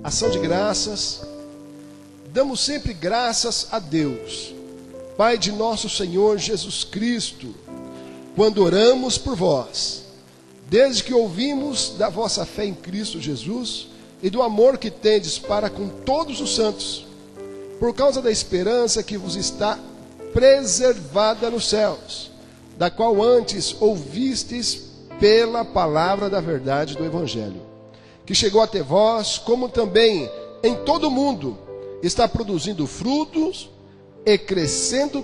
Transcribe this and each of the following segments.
ação de graças. Damos sempre graças a Deus, Pai de nosso Senhor Jesus Cristo, quando oramos por vós, desde que ouvimos da vossa fé em Cristo Jesus e do amor que tendes para com todos os santos, por causa da esperança que vos está preservada nos céus, da qual antes ouvistes pela palavra da verdade do Evangelho, que chegou até vós, como também em todo o mundo está produzindo frutos e crescendo.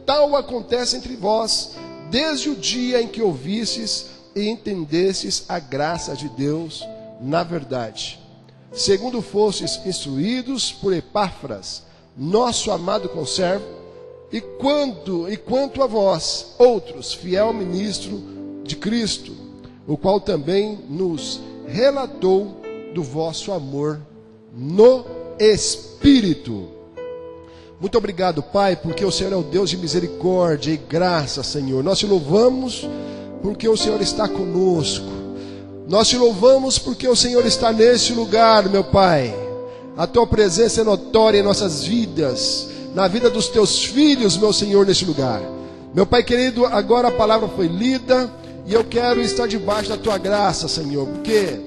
Tal acontece entre vós, desde o dia em que ouvistes e entendestes a graça de Deus na verdade, segundo fostes instruídos por Epáfras, nosso amado conservo, e quanto a vós, outros, fiel ministro de Cristo, o qual também nos relatou do vosso amor no Espírito. Muito obrigado, Pai, porque o Senhor é o Deus de misericórdia e graça, Senhor. Nós te louvamos porque o Senhor está conosco. Nós te louvamos porque o Senhor está nesse lugar, meu Pai. A tua presença é notória em nossas vidas, na vida dos teus filhos, meu Senhor, nesse lugar. Meu Pai querido, agora a palavra foi lida e eu quero estar debaixo da tua graça, Senhor, porque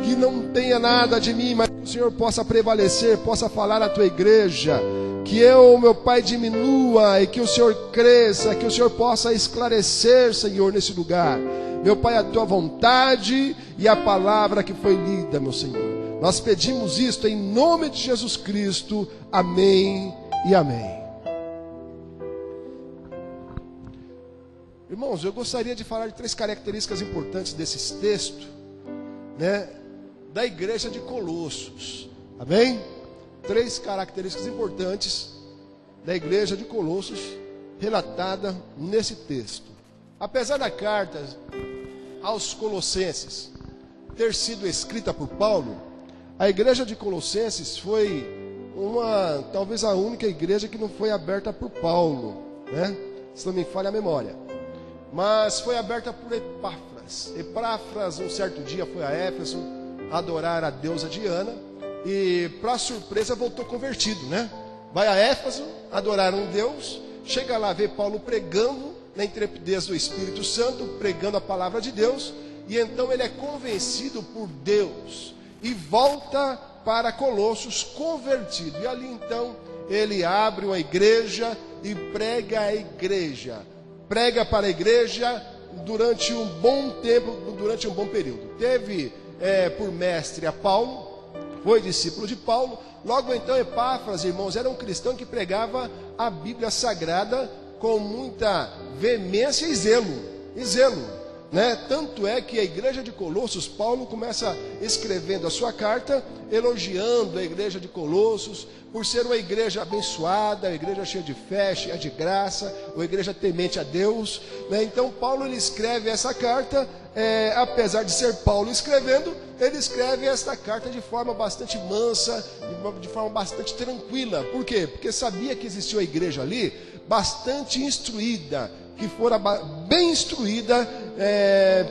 que não tenha nada de mim, mas que o Senhor possa prevalecer, possa falar à tua igreja, que eu, meu Pai, diminua e que o Senhor cresça, que o Senhor possa esclarecer, Senhor, nesse lugar. Meu Pai, a tua vontade e a palavra que foi lida, meu Senhor. Nós pedimos isto em nome de Jesus Cristo. Amém e amém. Irmãos, eu gostaria de falar de 3 características importantes desse texto, da igreja de Colossos. Amém? 3 características importantes da igreja de Colossos relatada nesse texto. Apesar da carta aos Colossenses ter sido escrita por Paulo, a igreja de Colossenses foi talvez a única igreja que não foi aberta por Paulo, se não me falha a memória. Mas foi aberta por Epáfras. Epáfras, um certo dia, foi a Éfeso adorar a deusa Diana e, para surpresa, voltou convertido, Vai a Éfeso adorar um Deus, chega lá, vê Paulo pregando na intrepidez do Espírito Santo, pregando a palavra de Deus, e então ele é convencido por Deus e volta para Colossos convertido. E ali então ele abre uma igreja e prega a igreja. Prega para a igreja durante um bom tempo, durante um bom período. Teve por mestre a Paulo, foi discípulo de Paulo. Logo então Epáfras, irmãos, era um cristão que pregava a Bíblia Sagrada com muita veemência e zelo. Tanto é que a igreja de Colossos, Paulo começa escrevendo a sua carta, elogiando a igreja de Colossos, por ser uma igreja abençoada, uma igreja cheia de fé, cheia de graça, uma igreja temente a Deus. Então Paulo ele escreve essa carta, apesar de ser Paulo escrevendo, ele escreve esta carta de forma bastante mansa, de forma bastante tranquila. Por quê? Porque sabia que existia uma igreja ali, bastante instruída, que fora bem instruída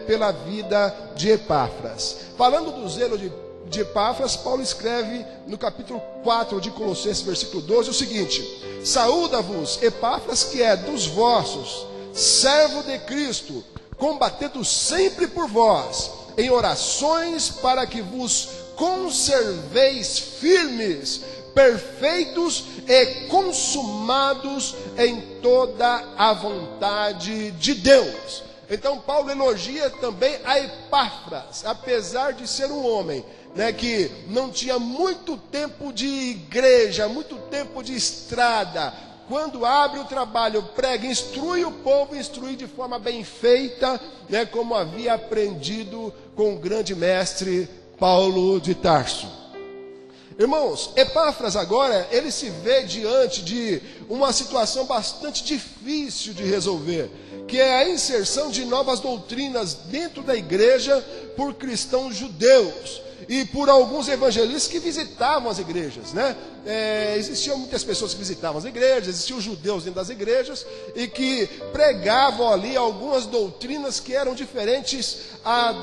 pela vida de Epáfras. Falando do zelo de Epáfras, Paulo escreve no capítulo 4 de Colossenses, versículo 12, o seguinte: saúda-vos Epáfras, que é dos vossos, servo de Cristo, combatendo sempre por vós, em orações para que vos conserveis firmes, perfeitos e consumados em toda a vontade de Deus. Então Paulo elogia também a Epáfras, apesar de ser um homem que não tinha muito tempo de igreja, muito tempo de estrada. Quando abre o trabalho, prega, instrui o povo, instrui de forma bem feita, como havia aprendido com o grande mestre Paulo de Tarso. Irmãos, Epáfras agora, ele se vê diante de uma situação bastante difícil de resolver, que é a inserção de novas doutrinas dentro da igreja por cristãos judeus. e por alguns evangelistas que visitavam as igrejas, né? Existiam muitas pessoas que visitavam as igrejas, existiam judeus dentro das igrejas e que pregavam ali algumas doutrinas que eram diferentes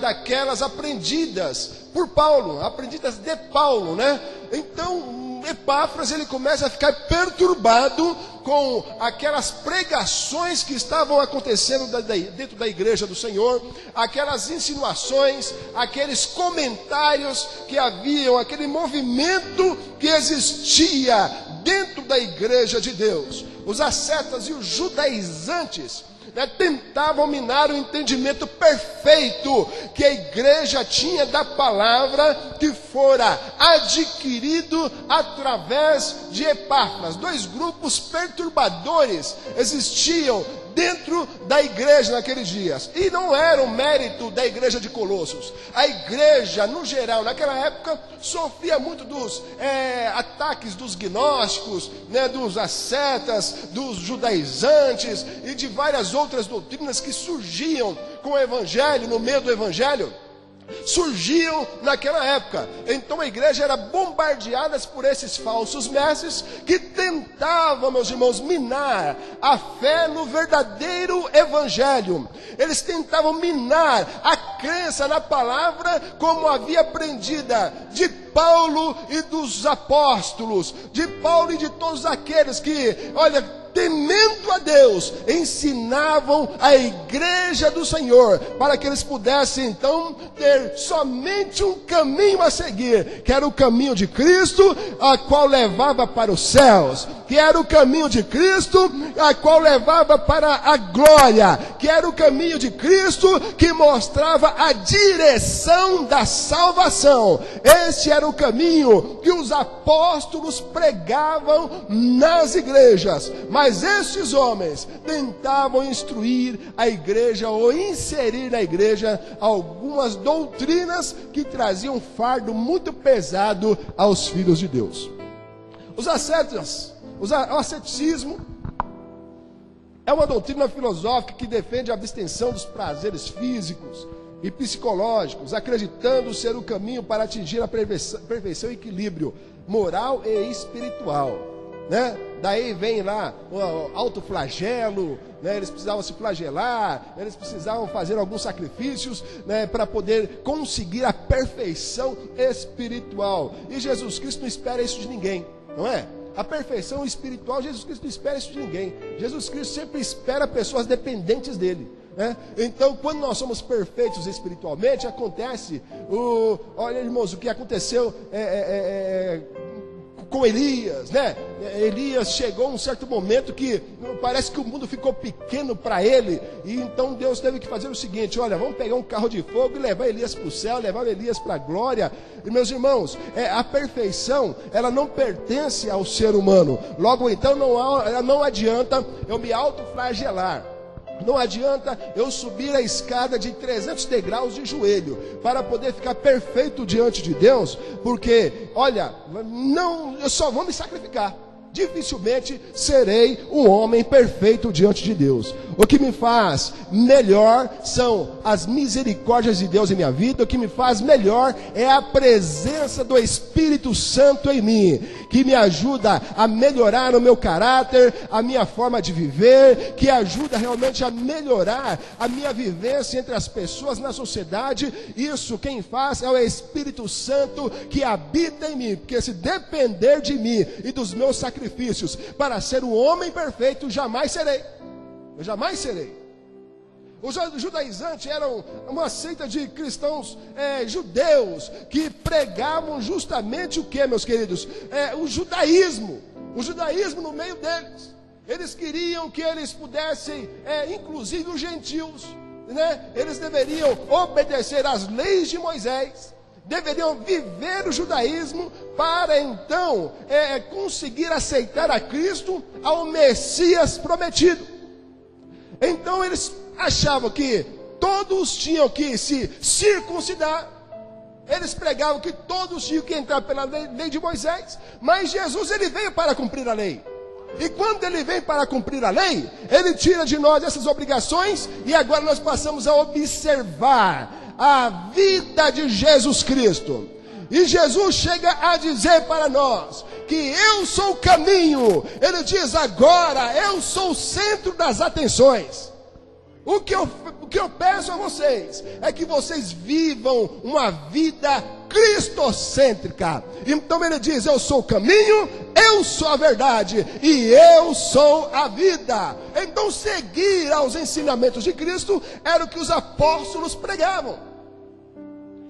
daquelas aprendidas por Paulo, aprendidas de Paulo, né? Então Epáfras, ele começa a ficar perturbado com aquelas pregações que estavam acontecendo dentro da igreja do Senhor, aquelas insinuações, aqueles comentários que haviam, aquele movimento que existia dentro da igreja de Deus. Os ascetas e os judaizantes, né, tentavam minar o entendimento perfeito que a igreja tinha da palavra que fora adquirido através de Epáfras. Dois grupos perturbadores existiam dentro da igreja naqueles dias, e não era um mérito da igreja de Colossos. A igreja, no geral, naquela época, sofria muito dos ataques dos gnósticos, né, dos ascetas, dos judaizantes e de várias outras doutrinas que surgiam com o evangelho, no meio do evangelho, surgiam naquela época. Então a igreja era bombardeada por esses falsos mestres que tentavam, meus irmãos, minar a fé no verdadeiro evangelho. Eles tentavam minar a crença na palavra como havia aprendida de Paulo e dos apóstolos, de Paulo e de todos aqueles que, olha, temendo a Deus, ensinavam a igreja do Senhor, para que eles pudessem então ter somente um caminho a seguir, que era o caminho de Cristo, a qual levava para os céus, que era o caminho de Cristo, a qual levava para a glória, que era o caminho de Cristo, que mostrava a direção da salvação. Este era o caminho que os apóstolos pregavam nas igrejas, mas estes homens tentavam instruir a igreja ou inserir na igreja algumas doutrinas que traziam um fardo muito pesado aos filhos de Deus. Os ascetas, o asceticismo é uma doutrina filosófica que defende a abstenção dos prazeres físicos e psicológicos, acreditando ser o caminho para atingir a perfeição e equilíbrio moral e espiritual, né? Daí vem lá o autoflagelo, né? Eles precisavam se flagelar, eles precisavam fazer alguns sacrifícios, né, para poder conseguir a perfeição espiritual. E Jesus Cristo não espera isso de ninguém, não é? A perfeição espiritual, Jesus Cristo não espera isso de ninguém. Jesus Cristo sempre espera pessoas dependentes dele, né? Então, quando nós somos perfeitos espiritualmente, acontece olha, irmãos, o que aconteceu com Elias, né? Elias chegou a um certo momento que parece que o mundo ficou pequeno para ele, e então Deus teve que fazer o seguinte: olha, vamos pegar um carro de fogo e levar Elias para o céu, levar Elias para a glória. E meus irmãos, a perfeição, ela não pertence ao ser humano. Logo então, não adianta eu me autoflagelar. Não adianta eu subir a escada de 300 degraus de joelho para poder ficar perfeito diante de Deus, porque, olha, eu só vou me sacrificar. Dificilmente serei um homem perfeito diante de Deus. O que me faz melhor são as misericórdias de Deus em minha vida. O que me faz melhor é a presença do Espírito Santo em mim, que me ajuda a melhorar o meu caráter, a minha forma de viver, que ajuda realmente a melhorar a minha vivência entre as pessoas na sociedade. Isso quem faz é o Espírito Santo que habita em mim, porque se depender de mim e dos meus sacrifícios para ser um homem perfeito, jamais serei. Eu jamais serei. Os judaizantes eram uma seita de cristãos judeus que pregavam justamente o que, meus queridos? O judaísmo no meio deles. Eles queriam que eles pudessem, inclusive os gentios, né? Eles deveriam obedecer às leis de Moisés, deveriam viver o judaísmo para então conseguir aceitar a Cristo, ao Messias prometido. Então eles achavam que todos tinham que se circuncidar. Eles pregavam que todos tinham que entrar pela lei de Moisés, mas Jesus, ele veio para cumprir a lei. E quando ele vem para cumprir a lei, ele tira de nós essas obrigações, e agora nós passamos a observar a vida de Jesus Cristo. E Jesus chega a dizer para nós que eu sou o caminho. Ele diz agora, eu sou o centro das atenções. O que eu peço a vocês é que vocês vivam uma vida cristocêntrica. Então ele diz, eu sou o caminho, eu sou a verdade e eu sou a vida. Então seguir aos ensinamentos de Cristo era o que os apóstolos pregavam.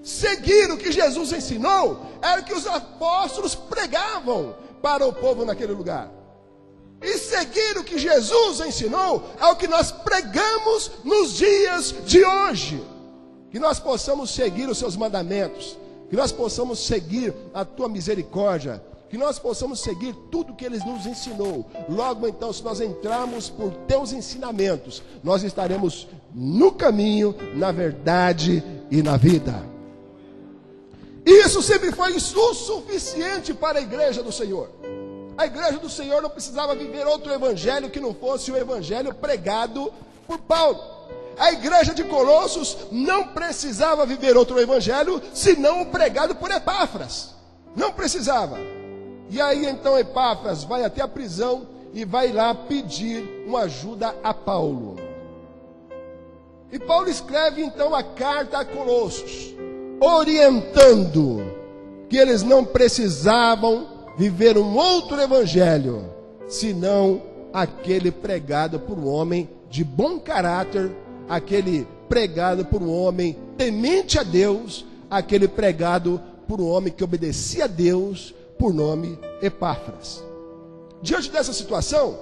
Seguir o que Jesus ensinou era o que os apóstolos pregavam para o povo naquele lugar. E seguir o que Jesus ensinou é o que nós pregamos nos dias de hoje. Que nós possamos seguir os seus mandamentos, que nós possamos seguir a tua misericórdia, que nós possamos seguir tudo que Ele nos ensinou. Logo então, se nós entrarmos por teus ensinamentos, nós estaremos no caminho, na verdade e na vida. Isso sempre foi o suficiente para a igreja do Senhor. A igreja do Senhor não precisava viver outro evangelho que não fosse o evangelho pregado por Paulo. A igreja de Colossos não precisava viver outro evangelho senão o pregado por Epáfras. Não precisava. E aí então Epáfras vai até a prisão e vai lá pedir uma ajuda a Paulo. E Paulo escreve então a carta a Colossos, orientando que eles não precisavam viver um outro evangelho, senão aquele pregado por um homem de bom caráter, aquele pregado por um homem temente a Deus, aquele pregado por um homem que obedecia a Deus, por nome Epáfras. Diante dessa situação,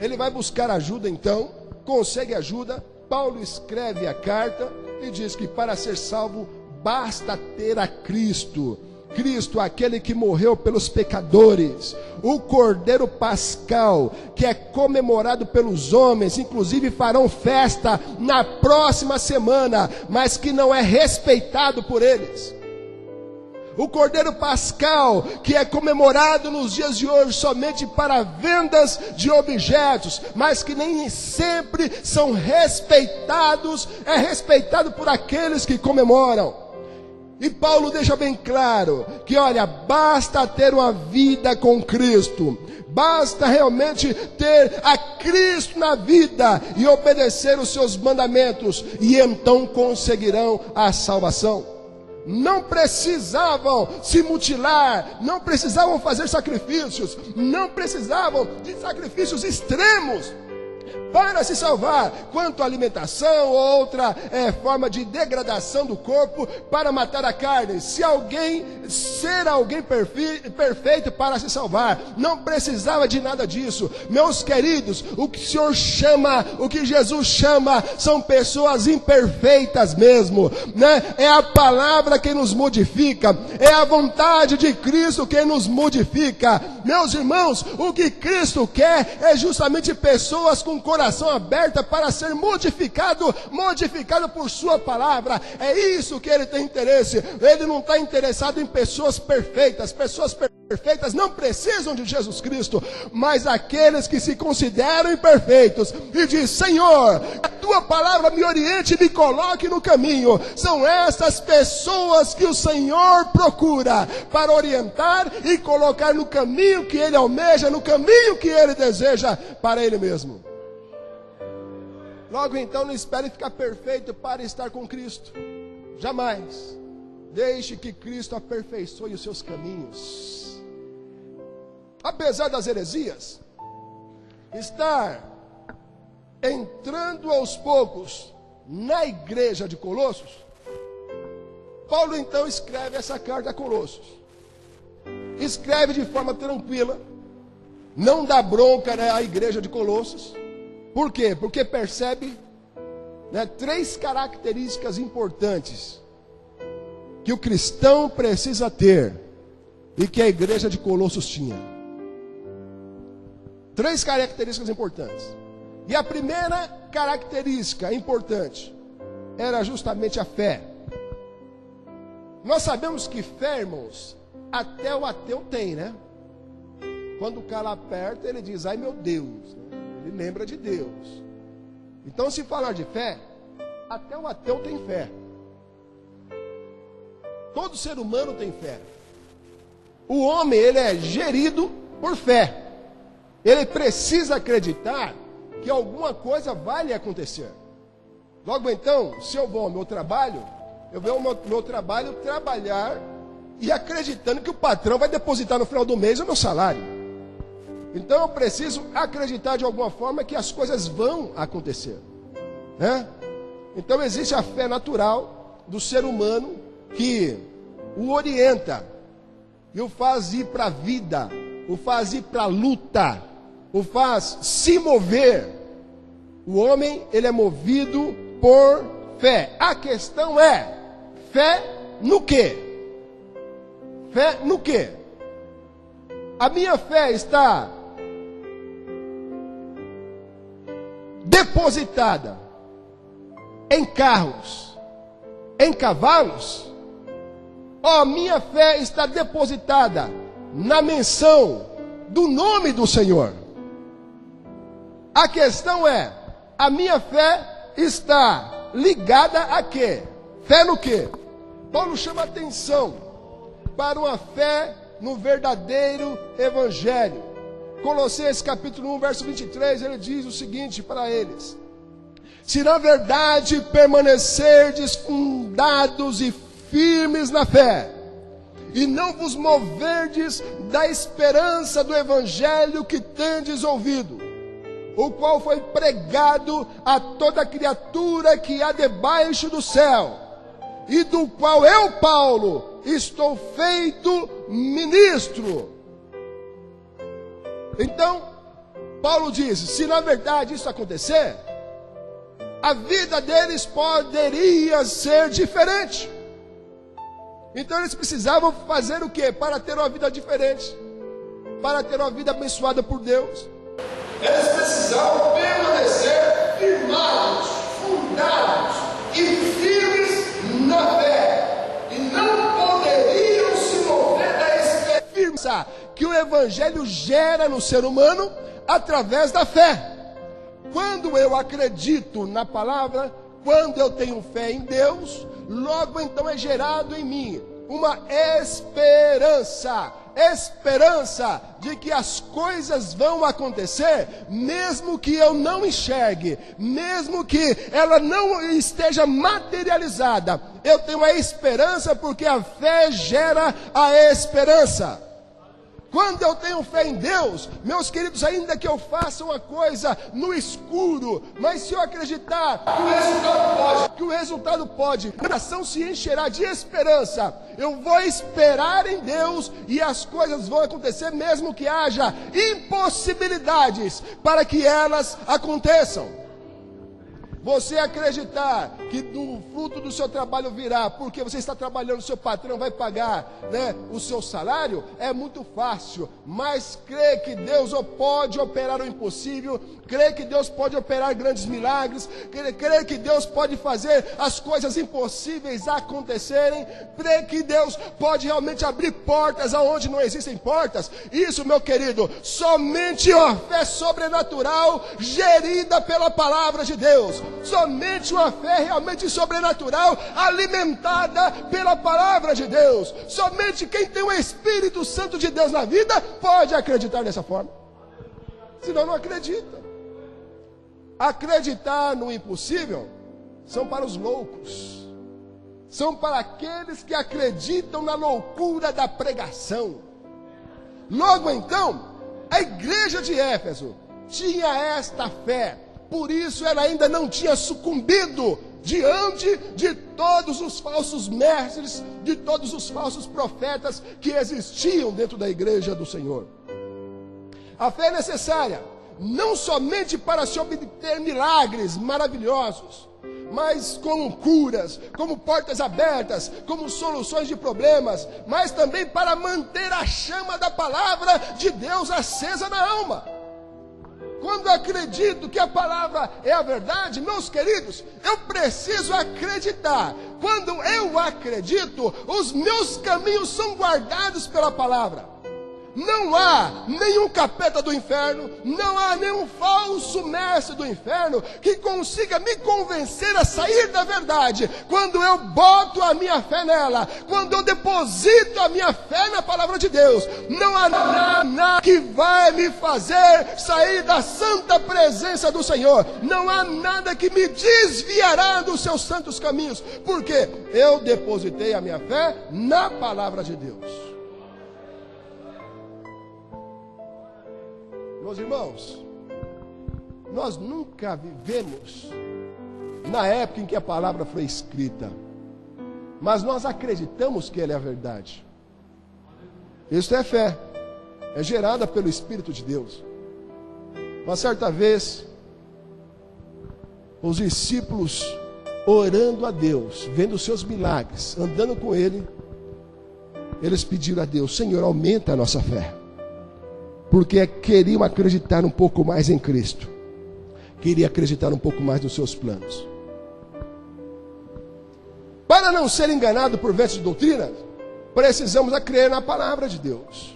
ele vai buscar ajuda então, consegue ajuda. Paulo escreve a carta e diz que para ser salvo basta ter a Cristo. Cristo, aquele que morreu pelos pecadores, o Cordeiro Pascal, que é comemorado pelos homens, inclusive farão festa na próxima semana, mas que não é respeitado por eles. O Cordeiro Pascal, que é comemorado nos dias de hoje somente para vendas de objetos, mas que nem sempre são respeitados, é respeitado por aqueles que comemoram. E Paulo deixa bem claro que, olha, basta ter uma vida com Cristo, basta realmente ter a Cristo na vida e obedecer os seus mandamentos, e então conseguirão a salvação. Não precisavam se mutilar, não precisavam fazer sacrifícios, não precisavam de sacrifícios extremos para se salvar, quanto à alimentação ou outra forma de degradação do corpo para matar a carne. Se alguém ser alguém perfeito para se salvar, não precisava de nada disso. Meus queridos, o que o Senhor chama, o que Jesus chama, são pessoas imperfeitas mesmo, né? É a palavra que nos modifica, é a vontade de Cristo que nos modifica. Meus irmãos, o que Cristo quer é justamente pessoas com coração aberto para ser modificado por sua palavra. É isso que Ele tem interesse. Ele não está interessado em pessoas perfeitas. Pessoas perfeitas não precisam de Jesus Cristo, mas aqueles que se consideram imperfeitos e diz: Senhor, a tua palavra me oriente e me coloque no caminho. São essas pessoas que o Senhor procura para orientar e colocar no caminho que Ele almeja, no caminho que Ele deseja para Ele mesmo. Logo então, não espere ficar perfeito para estar com Cristo. Jamais. Deixe que Cristo aperfeiçoe os seus caminhos. Apesar das heresias, estar entrando aos poucos na igreja de Colossos, Paulo então escreve essa carta a Colossos. Escreve de forma tranquila, não dá bronca, né, à igreja de Colossos. Por quê? Porque percebe, né, 3 características importantes que o cristão precisa ter e que a igreja de Colossos tinha. 3 características importantes. E a primeira característica importante era justamente a fé. Nós sabemos que fé, irmãos, até o ateu tem, né? Quando o cara aperta, ele diz: ai meu Deus, né? Ele lembra de Deus. Então, se falar de fé, até o ateu tem fé. Todo ser humano tem fé. O homem, ele é gerido por fé. Ele precisa acreditar que alguma coisa vai lhe acontecer. Logo então, se eu vou ao meu trabalho, eu vou ao meu trabalho trabalhar e acreditando que o patrão vai depositar no final do mês o meu salário. Então eu preciso acreditar de alguma forma que as coisas vão acontecer, né? Então existe a fé natural do ser humano que o orienta e o faz ir para a vida, o faz ir para a luta, o faz se mover. O homem, ele é movido por fé. A questão é, fé no quê? Fé no quê? A minha fé está depositada em carros, em cavalos? Ou a minha fé está depositada na menção do nome do Senhor? A questão é, a minha fé está ligada a quê? Fé no quê? Paulo chama atenção para uma fé no verdadeiro evangelho. Colossenses capítulo 1, verso 23, ele diz o seguinte para eles: se na verdade permanecerdes fundados e firmes na fé, e não vos moverdes da esperança do evangelho que tendes ouvido, o qual foi pregado a toda criatura que há debaixo do céu, e do qual eu, Paulo, estou feito ministro. Então, Paulo diz, se na verdade isso acontecer, a vida deles poderia ser diferente. Então eles precisavam fazer o quê? Para ter uma vida diferente, para ter uma vida abençoada por Deus. Eles precisavam permanecer firmados, fundados e firmes na fé. E não poderiam se mover da esperança que o Evangelho gera no ser humano através da fé. Quando eu acredito na palavra, quando eu tenho fé em Deus, logo então é gerado em mim uma esperança. Esperança de que as coisas vão acontecer, mesmo que eu não enxergue, mesmo que ela não esteja materializada. Eu tenho a esperança porque a fé gera a esperança. Quando eu tenho fé em Deus, meus queridos, ainda que eu faça uma coisa no escuro, mas se eu acreditar que o resultado pode, o coração se encherá de esperança. Eu vou esperar em Deus e as coisas vão acontecer, mesmo que haja impossibilidades para que elas aconteçam. Você acreditar que o fruto do seu trabalho virá porque você está trabalhando, o seu patrão vai pagar, né, o seu salário, é muito fácil. Mas crer que Deus pode operar o impossível, crer que Deus pode operar grandes milagres, crer que Deus pode fazer as coisas impossíveis acontecerem, crer que Deus pode realmente abrir portas aonde não existem portas, isso, meu querido, somente uma fé sobrenatural gerida pela palavra de Deus. Somente uma fé realmente sobrenatural, alimentada pela palavra de Deus. Somente quem tem o Espírito Santo de Deus na vida pode acreditar dessa forma. Senão não acredita. Acreditar no impossível são para os loucos. São para aqueles que acreditam na loucura da pregação. Logo então, a igreja de Éfeso tinha esta fé. Por isso ela ainda não tinha sucumbido diante de todos os falsos mestres, de todos os falsos profetas que existiam dentro da igreja do Senhor. A fé é necessária, não somente para se obter milagres maravilhosos, mas como curas, como portas abertas, como soluções de problemas, mas também para manter a chama da palavra de Deus acesa na alma. Quando eu acredito que a palavra é a verdade, meus queridos, eu preciso acreditar. Quando eu acredito, os meus caminhos são guardados pela palavra. Não há nenhum capeta do inferno, não há nenhum falso mestre do inferno que consiga me convencer a sair da verdade. Quando eu boto a minha fé nela, quando eu deposito a minha fé na palavra de Deus, não há nada que vai me fazer sair da santa presença do Senhor. Não há nada que me desviará dos seus santos caminhos, porque eu depositei a minha fé na palavra de Deus. Meus irmãos, nós nunca vivemos na época em que a palavra foi escrita, mas nós acreditamos que ela é a verdade. Isso é fé, é gerada pelo Espírito de Deus. Uma certa vez, os discípulos orando a Deus, vendo os seus milagres, andando com Ele, eles pediram a Deus: Senhor, aumenta a nossa fé. Porque queriam acreditar um pouco mais em Cristo. Queriam acreditar um pouco mais nos seus planos. Para não ser enganado por ventos de doutrina, precisamos crer na palavra de Deus.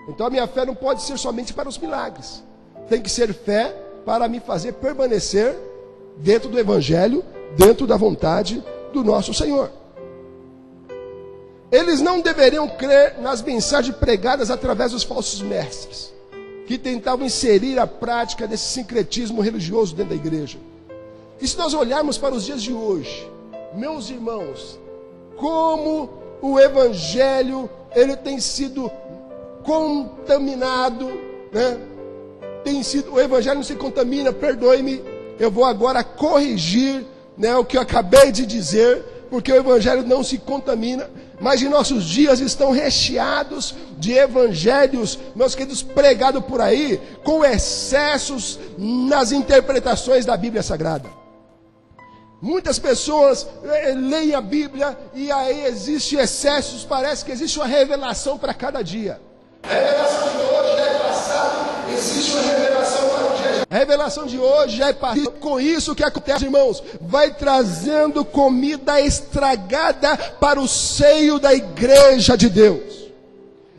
Então a minha fé não pode ser somente para os milagres. Tem que ser fé para me fazer permanecer dentro do Evangelho, dentro da vontade do nosso Senhor. Eles não deveriam crer nas mensagens pregadas através dos falsos mestres, que tentavam inserir a prática desse sincretismo religioso dentro da igreja. E se nós olharmos para os dias de hoje, meus irmãos, como o Evangelho ele tem sido contaminado, né? O Evangelho não se contamina, perdoe-me, eu vou agora corrigir, né, o que eu acabei de dizer, porque o Evangelho não se contamina. Mas em nossos dias estão recheados de evangelhos, meus queridos, pregados por aí, com excessos nas interpretações da Bíblia Sagrada. Muitas pessoas leem a Bíblia e aí existe excessos, parece que existe uma revelação para cada dia. A revelação de hoje já é passado, existe uma revelação para o dia. A revelação de hoje já é passado. Com isso, o que acontece, irmãos? Vai trazendo comida estragada para o seio da igreja de Deus.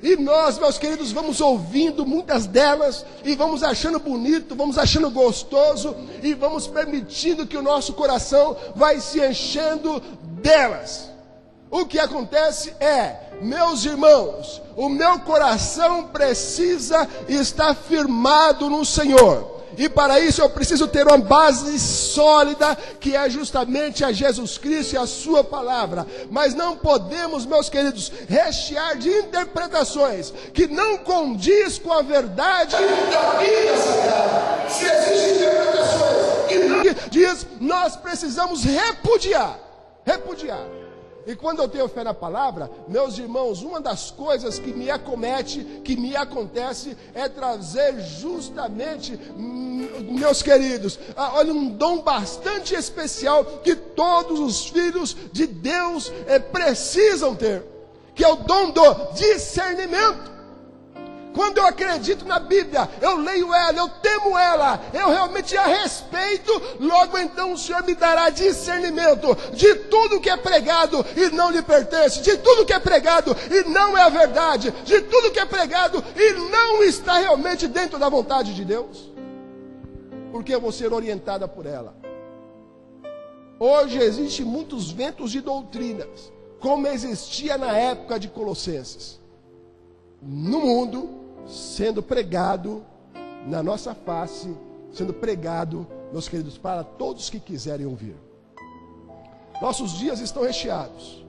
E nós, meus queridos, vamos ouvindo muitas delas e vamos achando bonito, vamos achando gostoso e vamos permitindo que o nosso coração vai se enchendo delas. O que acontece é, meus irmãos, o meu coração precisa estar firmado no Senhor. E para isso eu preciso ter uma base sólida, que é justamente a Jesus Cristo e a sua palavra. Mas não podemos, meus queridos, rechear de interpretações que não condiz com a verdade da Bíblia Sagrada. Se existem interpretações que não diz, nós precisamos repudiar. E quando eu tenho fé na palavra, meus irmãos, uma das coisas que me acomete, que me acontece, é trazer justamente, meus queridos, olha, um dom bastante especial que todos os filhos de Deus precisam ter, que é o dom do discernimento. Quando eu acredito na Bíblia, eu leio ela, eu temo ela, eu realmente a respeito, logo então o Senhor me dará discernimento de tudo que é pregado e não lhe pertence, de tudo que é pregado e não é a verdade, de tudo que é pregado e não está realmente dentro da vontade de Deus, porque eu vou ser orientada por ela. Hoje existem muitos ventos de doutrinas, como existia na época de Colossenses, no mundo, sendo pregado na nossa face, sendo pregado, meus queridos, para todos que quiserem ouvir. Nossos dias estão recheados.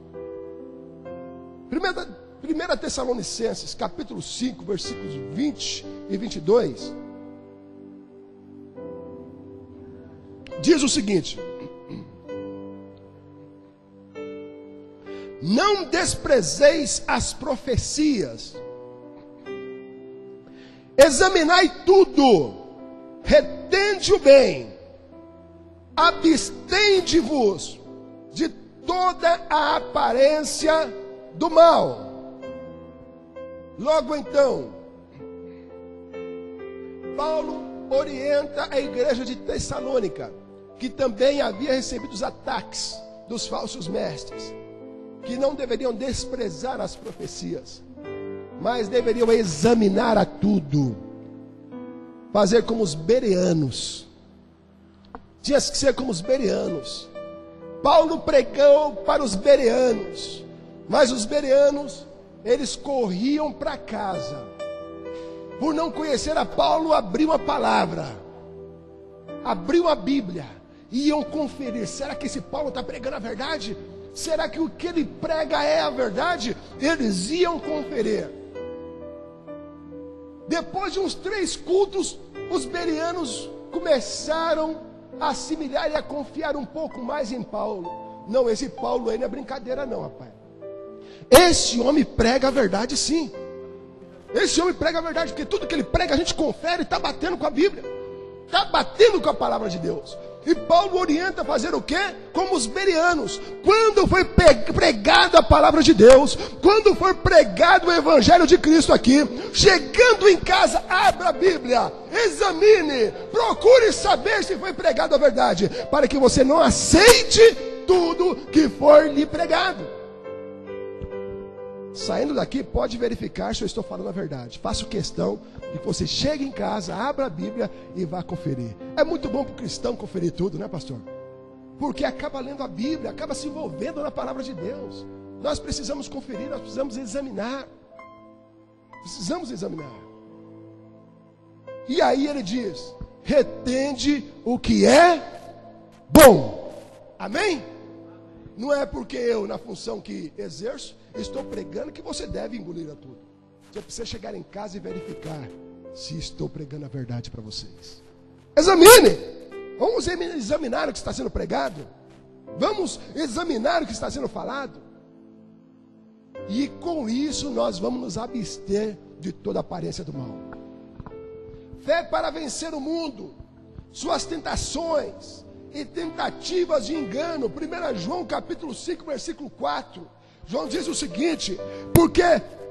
1 Tessalonicenses, capítulo 5, versículos 20 e 22, diz o seguinte: não desprezeis as profecias, examinai tudo, retende o bem, abstende-vos de toda a aparência do mal. Logo então, Paulo orienta a igreja de Tessalônica, que também havia recebido os ataques dos falsos mestres, que não deveriam desprezar as profecias. mas deveriam examinar a tudo, fazer como os bereanos. Tinha que ser como os bereanos. Paulo pregou para os bereanos, mas os bereanos, eles corriam para casa. Por não conhecer a Paulo, abriam a palavra, abriam a Bíblia, iam conferir: será que esse Paulo está pregando a verdade? Será que o que ele prega é a verdade? Eles iam conferir. Depois de uns 3 cultos, os bereanos começaram a assimilar e a confiar um pouco mais em Paulo. Não, esse Paulo aí não é brincadeira não, rapaz. Esse homem prega a verdade, sim. Esse homem prega a verdade, porque tudo que ele prega a gente confere, está batendo com a Bíblia, está batendo com a palavra de Deus. E Paulo orienta a fazer o quê? Como os bereanos. Quando foi pregada a palavra de Deus, quando for pregado o Evangelho de Cristo aqui, chegando em casa, abra a Bíblia, examine, procure saber se foi pregado a verdade, para que você não aceite tudo que for lhe pregado. Saindo daqui, pode verificar se eu estou falando a verdade. Faço questão de que você chegue em casa, abra a Bíblia e vá conferir. É muito bom para o cristão conferir tudo, né, pastor? Porque acaba lendo a Bíblia, acaba se envolvendo na palavra de Deus. Nós precisamos conferir, nós precisamos examinar. Precisamos examinar. E aí ele diz: retende o que é bom. Amém? Não é porque eu, na função que exerço, estou pregando que você deve engolir a tudo. Você precisa chegar em casa e verificar se estou pregando a verdade para vocês. Examine. Vamos examinar o que está sendo pregado. Vamos examinar o que está sendo falado. E com isso nós vamos nos abster de toda aparência do mal. Fé para vencer o mundo, suas tentações e tentativas de engano. 1 João capítulo 5, versículo 4. João diz o seguinte: porque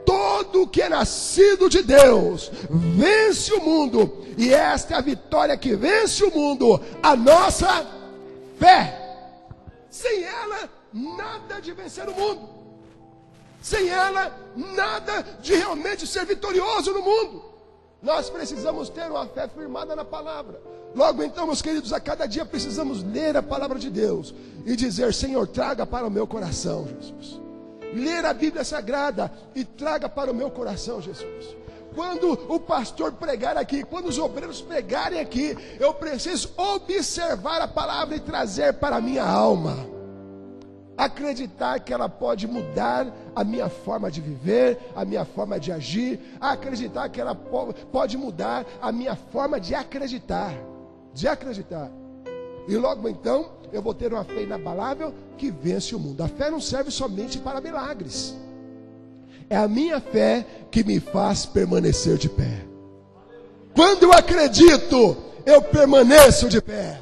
todo que é nascido de Deus vence o mundo, e esta é a vitória que vence o mundo, a nossa fé. Sem ela, nada de vencer o mundo. Sem ela, nada de realmente ser vitorioso no mundo. Nós precisamos ter uma fé firmada na palavra. Logo então, meus queridos, a cada dia precisamos ler a palavra de Deus e dizer: Senhor, traga para o meu coração, Jesus. Ler a Bíblia Sagrada e traga para o meu coração, Jesus. Quando o pastor pregar aqui, quando os obreiros pregarem aqui, eu preciso observar a palavra e trazer para a minha alma. Acreditar que ela pode mudar a minha forma de viver, a minha forma de agir. Acreditar que ela pode mudar a minha forma de acreditar. De acreditar. E logo então, eu vou ter uma fé inabalável que vence o mundo. A fé não serve somente para milagres. É a minha fé que me faz permanecer de pé. Quando eu acredito, eu permaneço de pé.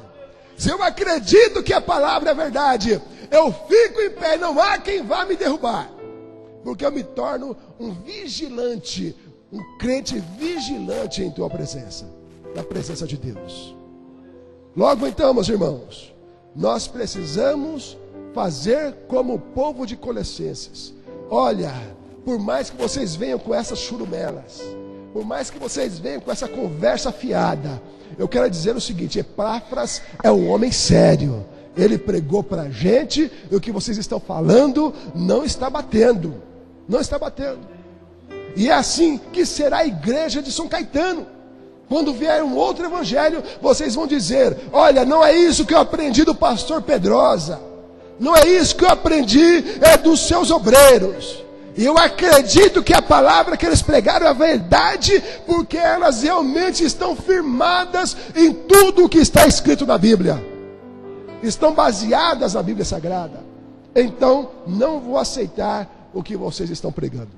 Se eu acredito que a palavra é verdade, eu fico em pé, não há quem vá me derrubar. Porque eu me torno um vigilante, um crente vigilante em tua presença, na presença de Deus. Logo então, meus irmãos, nós precisamos fazer como o povo de Colossenses. Olha, por mais que vocês venham com essas churumelas, por mais que vocês venham com essa conversa fiada, eu quero dizer o seguinte: Epáfras é um homem sério. Ele pregou para a gente, e o que vocês estão falando não está batendo. Não está batendo. E é assim que será a igreja de São Caetano. Quando vier um outro evangelho, vocês vão dizer: olha, não é isso que eu aprendi do pastor Pedrosa, não é isso que eu aprendi dos seus obreiros. E eu acredito que a palavra que eles pregaram é a verdade, porque elas realmente estão firmadas em tudo o que está escrito na Bíblia. Estão baseadas na Bíblia Sagrada. Então, não vou aceitar o que vocês estão pregando.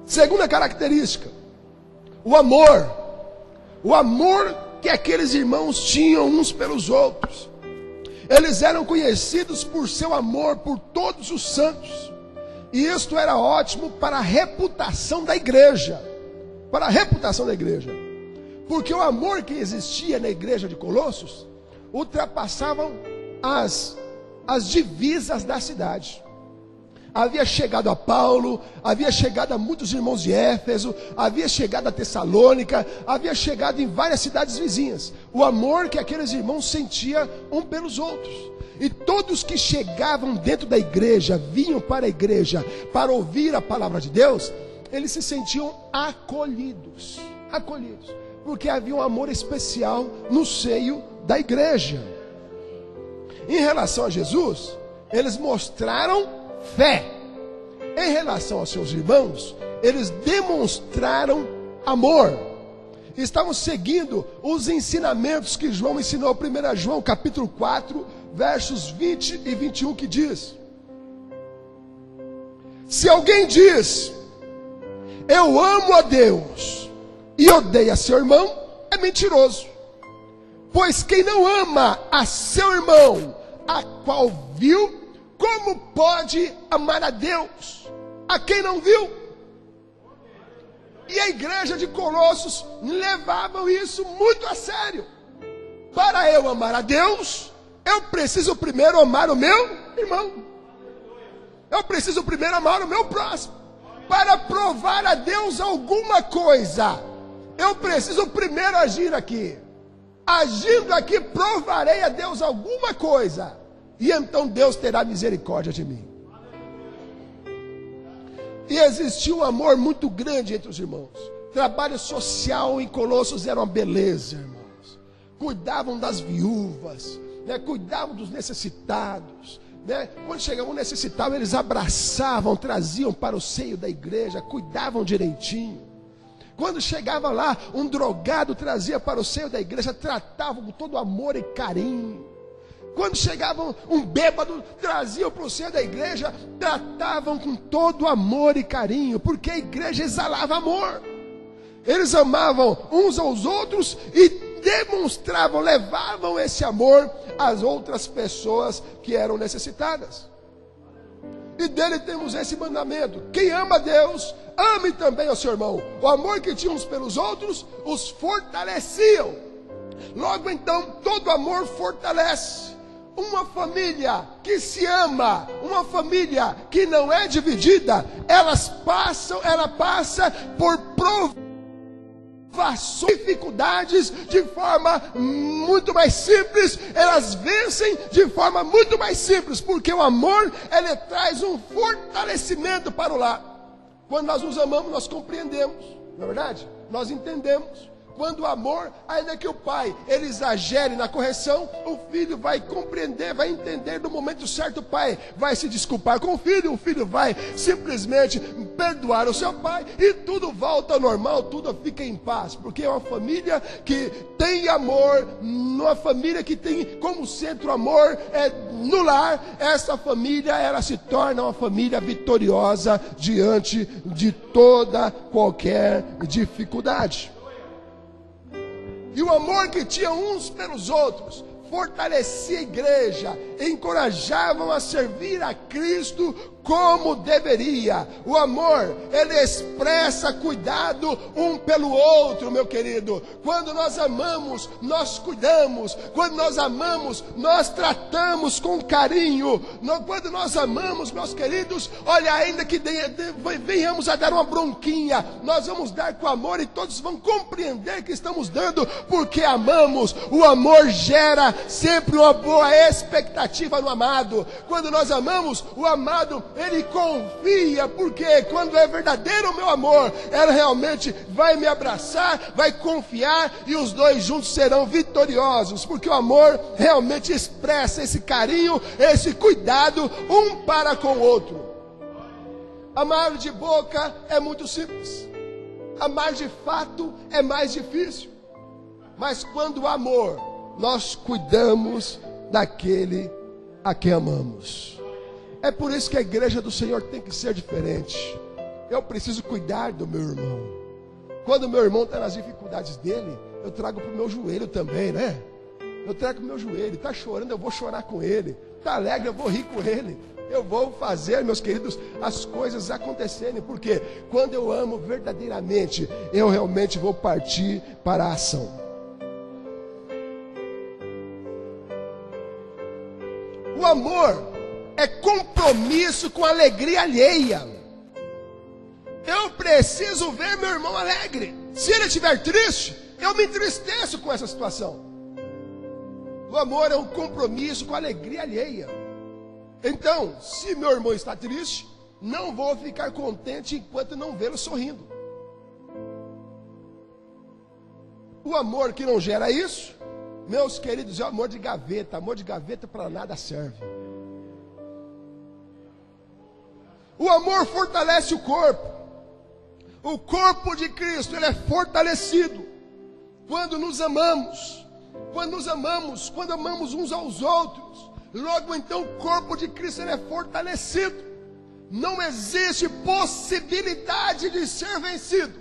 Segunda característica: o amor. O amor que aqueles irmãos tinham uns pelos outros. Eles eram conhecidos por seu amor por todos os santos. E isto era ótimo para a reputação da igreja. Para a reputação da igreja. Porque o amor que existia na igreja de Colossos ultrapassavam as divisas da cidade. havia chegado a Paulo, havia chegado a muitos irmãos de Éfeso, havia chegado a Tessalônica, havia chegado em várias cidades vizinhas. O amor que aqueles irmãos sentiam um pelos outros. E todos que chegavam dentro da igreja, vinham para a igreja para ouvir a palavra de Deus, eles se sentiam acolhidos, porque havia um amor especial no seio da igreja. Em relação a Jesus, eles mostraram fé. Em relação aos seus irmãos, eles demonstraram amor. Estavam seguindo os ensinamentos que João ensinou, 1 João capítulo 4, versos 20 e 21, que diz: se alguém diz, eu amo a Deus, e odeia seu irmão, é mentiroso. Pois quem não ama a seu irmão, a qual viu, como pode amar a Deus, a quem não viu? E a igreja de Colossos levavam isso muito a sério. Para eu amar a Deus, eu preciso primeiro amar o meu irmão. Eu preciso primeiro amar o meu próximo. Para provar a Deus alguma coisa, eu preciso primeiro agir aqui. Agindo aqui, provarei a Deus alguma coisa, e então Deus terá misericórdia de mim. E existia um amor muito grande entre os irmãos. Trabalho social em Colossos era uma beleza, irmãos. Cuidavam das viúvas, né? Cuidavam dos necessitados, né? Quando chegavam necessitados, eles abraçavam, traziam para o seio da igreja, cuidavam direitinho. Quando chegava lá, um drogado trazia para o seio da igreja, tratavam com todo amor e carinho. Quando chegava um bêbado, traziam para o seio da igreja, tratavam com todo amor e carinho, porque a igreja exalava amor. Eles amavam uns aos outros e demonstravam, levavam esse amor às outras pessoas que eram necessitadas. E dele temos esse mandamento: quem ama a Deus, ame também ao seu irmão. O amor que tinham uns pelos outros os fortaleciam. Logo então, todo amor fortalece. Uma família que se ama, uma família que não é dividida, ela passa por provações, dificuldades de forma muito mais simples. Elas vencem de forma muito mais simples, porque o amor, ele traz um fortalecimento para o lar. Quando nós nos amamos, nós compreendemos, não é verdade? Nós entendemos. Quando o amor, ainda que o pai ele exagere na correção, o filho vai compreender, vai entender no momento certo. O pai vai se desculpar com o filho vai simplesmente perdoar o seu pai, e tudo volta ao normal, tudo fica em paz, porque é uma família que tem amor, uma família que tem como centro o amor no lar. Essa família, ela se torna uma família vitoriosa diante de toda qualquer dificuldade. E o amor que tinham uns pelos outros fortalecia a igreja, encorajavam a servir a Cristo como deveria. O amor, ele expressa cuidado um pelo outro, meu querido. Quando nós amamos, nós cuidamos. Quando nós amamos, nós tratamos com carinho. Quando nós amamos, meus queridos, olha, ainda que venhamos a dar uma bronquinha, nós vamos dar com amor, e todos vão compreender que estamos dando porque amamos. O amor gera sempre uma boa expectativa no amado. Quando nós amamos, o amado, ele confia, porque quando é verdadeiro o meu amor, ela realmente vai me abraçar, vai confiar, e os dois juntos serão vitoriosos, porque o amor realmente expressa esse carinho, esse cuidado um para com o outro. Amar de boca é muito simples, amar de fato é mais difícil. Mas quando o amor, nós cuidamos daquele a quem amamos. É por isso que a igreja do Senhor tem que ser diferente. Eu preciso cuidar do meu irmão. Quando o meu irmão está nas dificuldades dele, eu trago para o meu joelho também, né? Eu trago para o meu joelho. Está chorando, eu vou chorar com ele. Está alegre, eu vou rir com ele. Eu vou fazer, meus queridos, as coisas acontecerem. Porque quando eu amo verdadeiramente, eu realmente vou partir para a ação. O amor é compromisso com alegria alheia. Eu preciso ver meu irmão alegre. Se ele estiver triste, eu me entristeço com essa situação. O amor é um compromisso com a alegria alheia. Então, se meu irmão está triste, não vou ficar contente enquanto não vê-lo sorrindo. O amor que não gera isso, meus queridos, é o amor de gaveta. Amor de gaveta para nada serve. O amor fortalece o corpo. O corpo de Cristo, ele é fortalecido quando nos amamos. Quando amamos uns aos outros, logo então o corpo de Cristo ele é fortalecido. Não existe possibilidade de ser vencido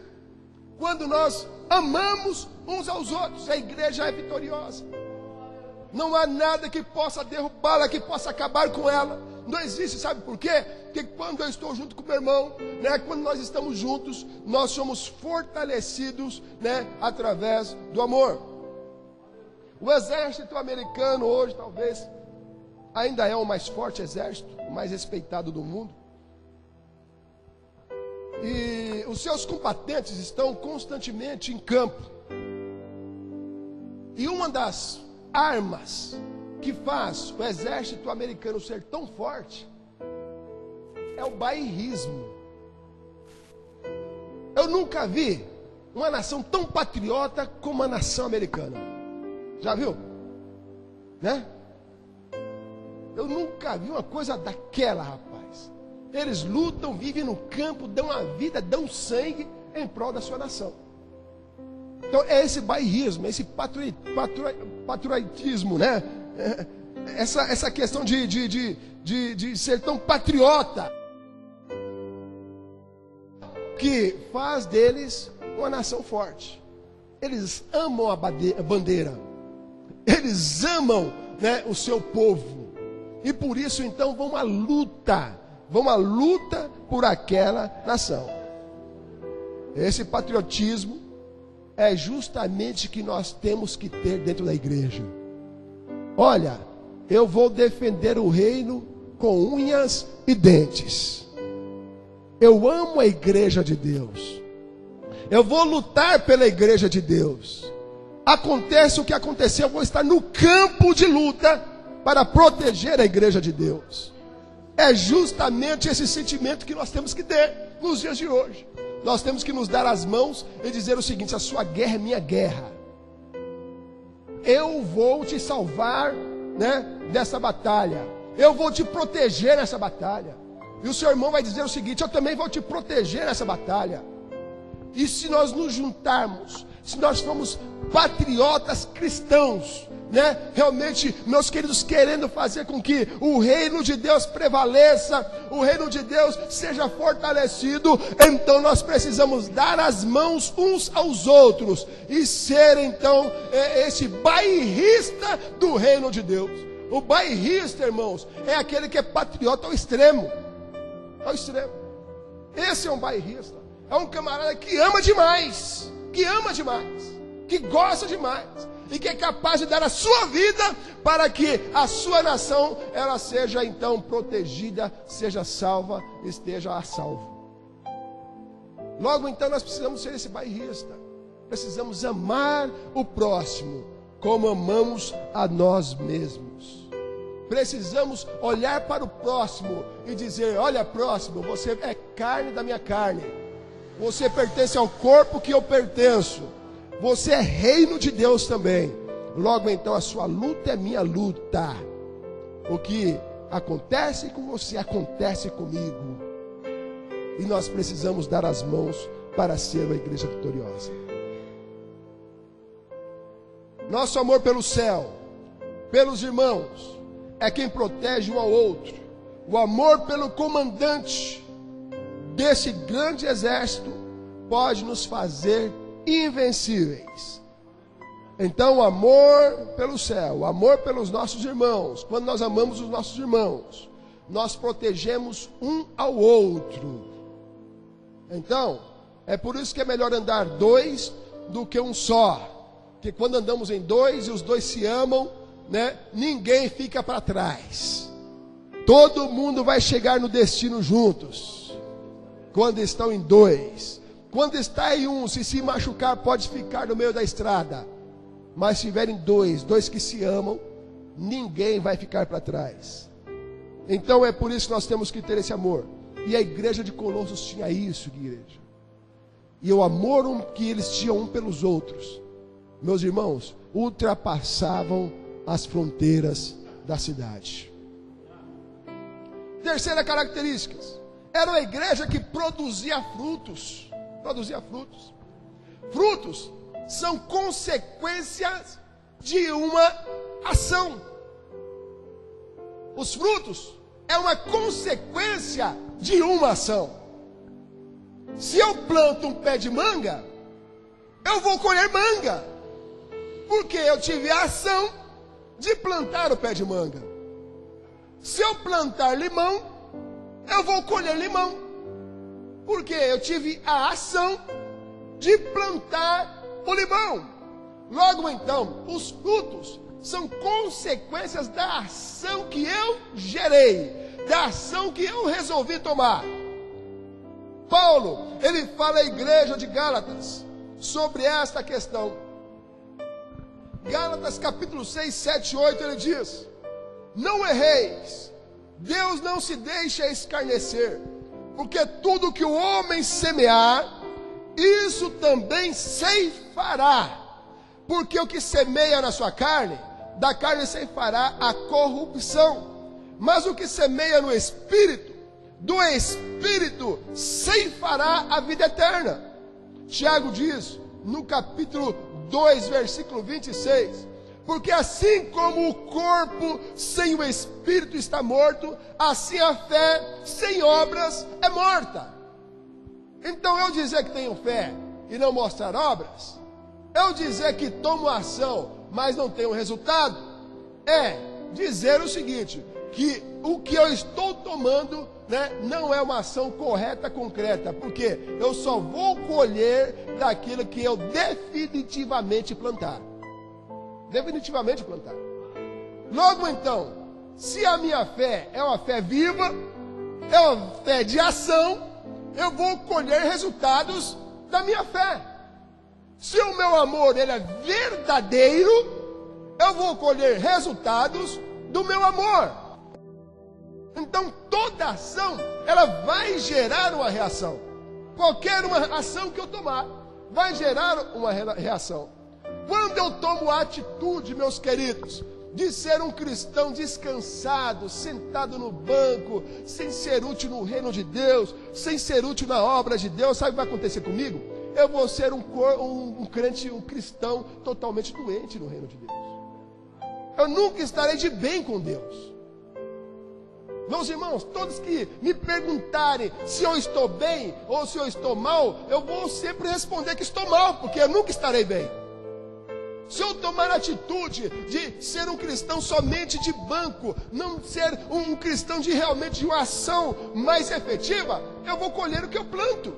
quando nós amamos uns aos outros. A igreja é vitoriosa. Não há nada que possa derrubá-la, que possa acabar com ela. Não existe, sabe por quê? Porque quando eu estou junto com meu irmão, né, quando nós estamos juntos, nós somos fortalecidos, né, através do amor. O exército americano hoje talvez ainda é o mais forte exército, o mais respeitado do mundo. E os seus combatentes estão constantemente em campo. E uma das armas que faz o exército americano ser tão forte é o bairrismo. Eu nunca vi uma nação tão patriota como a nação americana. Já viu? Né? Eu nunca vi uma coisa daquela, rapaz. Eles lutam, vivem no campo, dão a vida, dão sangue em prol da sua nação. Então é esse bairrismo, esse patriotismo, né? Essa questão de ser tão patriota que faz deles uma nação forte. Eles amam a bandeira, eles amam, né, o seu povo, e por isso então vão à luta por aquela nação. Esse patriotismo é justamente o que nós temos que ter dentro da igreja. Olha, eu vou defender o reino com unhas e dentes. Eu amo a igreja de Deus. Eu vou lutar pela igreja de Deus. Aconteça o que acontecer, eu vou estar no campo de luta para proteger a igreja de Deus. É justamente esse sentimento que nós temos que ter nos dias de hoje. Nós temos que nos dar as mãos e dizer o seguinte: a sua guerra é minha guerra. Eu vou te salvar, né, dessa batalha. Eu vou te proteger nessa batalha. E o seu irmão vai dizer o seguinte: eu também vou te proteger nessa batalha. E se nós nos juntarmos, se nós formos patriotas cristãos, né, realmente, meus queridos, querendo fazer com que o reino de Deus prevaleça, o reino de Deus seja fortalecido, então nós precisamos dar as mãos uns aos outros e ser então esse bairrista do reino de Deus. O bairrista, irmãos, é aquele que é patriota ao extremo. Ao extremo. Esse é um bairrista. É um camarada que ama demais, que gosta demais, e que é capaz de dar a sua vida para que a sua nação ela seja então protegida, seja salva, esteja a salvo. Logo então nós precisamos ser esse bairrista. Precisamos amar o próximo como amamos a nós mesmos. Precisamos olhar para o próximo e dizer: olha, próximo, você é carne da minha carne. Você pertence ao corpo que eu pertenço. Você é reino de Deus também. Logo então a sua luta é minha luta. O que acontece com você acontece comigo. E nós precisamos dar as mãos para ser uma igreja vitoriosa. Nosso amor pelo céu, pelos irmãos, é quem protege um ao outro. O amor pelo comandante desse grande exército pode nos fazer invencíveis. Então o amor pelo céu, o amor pelos nossos irmãos, quando nós amamos os nossos irmãos, nós protegemos um ao outro. Então, é por isso que é melhor andar dois do que um só. Porque quando andamos em dois e os dois se amam, né, ninguém fica para trás. Todo mundo vai chegar no destino juntos. Quando estão em dois. Quando está em um, se machucar, pode ficar no meio da estrada. Mas se tiverem dois que se amam, ninguém vai ficar para trás. Então é por isso que nós temos que ter esse amor. E a igreja de Colossos tinha isso, igreja. E o amor que eles tinham um pelos outros, meus irmãos, ultrapassavam as fronteiras da cidade. Terceira característica, era uma igreja que produzia frutos. Produzia frutos. Frutos são consequências de uma ação. Os frutos é uma consequência de uma ação. Se eu planto um pé de manga, eu vou colher manga, porque eu tive a ação de plantar o pé de manga. Se eu plantar limão, eu vou colher limão, porque eu tive a ação de plantar o limão. Logo então, os frutos são consequências da ação que eu gerei, da ação que eu resolvi tomar. Paulo, ele fala à igreja de Gálatas sobre esta questão. Gálatas capítulo 6, 7, 8, ele diz: não erreis, Deus não se deixa escarnecer, porque tudo que o homem semear, isso também ceifará. Porque o que semeia na sua carne, da carne ceifará a corrupção. Mas o que semeia no Espírito, do Espírito ceifará a vida eterna. Tiago diz, no capítulo 2, versículo 26, porque assim como o corpo sem o Espírito está morto, assim a fé sem obras é morta. Então eu dizer que tenho fé e não mostrar obras, eu dizer que tomo ação, mas não tenho resultado, é dizer o seguinte, que o que eu estou tomando, não é uma ação correta, concreta, porque eu só vou colher daquilo que eu definitivamente plantar. Definitivamente plantar. Logo então, se a minha fé é uma fé viva, é uma fé de ação, eu vou colher resultados da minha fé. Se o meu amor ele é verdadeiro, eu vou colher resultados do meu amor. Então toda ação, ela vai gerar uma reação. Qualquer uma ação que eu tomar, vai gerar uma reação. Quando eu tomo a atitude, meus queridos, de ser um cristão descansado, sentado no banco, sem ser útil no reino de Deus, sem ser útil na obra de Deus, sabe o que vai acontecer comigo? Eu vou ser um crente, um cristão totalmente doente no reino de Deus. Eu nunca estarei de bem com Deus. Meus irmãos, todos que me perguntarem se eu estou bem ou se eu estou mal, eu vou sempre responder que estou mal, porque eu nunca estarei bem. Se eu tomar a atitude de ser um cristão somente de banco, não ser um cristão de realmente de uma ação mais efetiva, eu vou colher o que eu planto.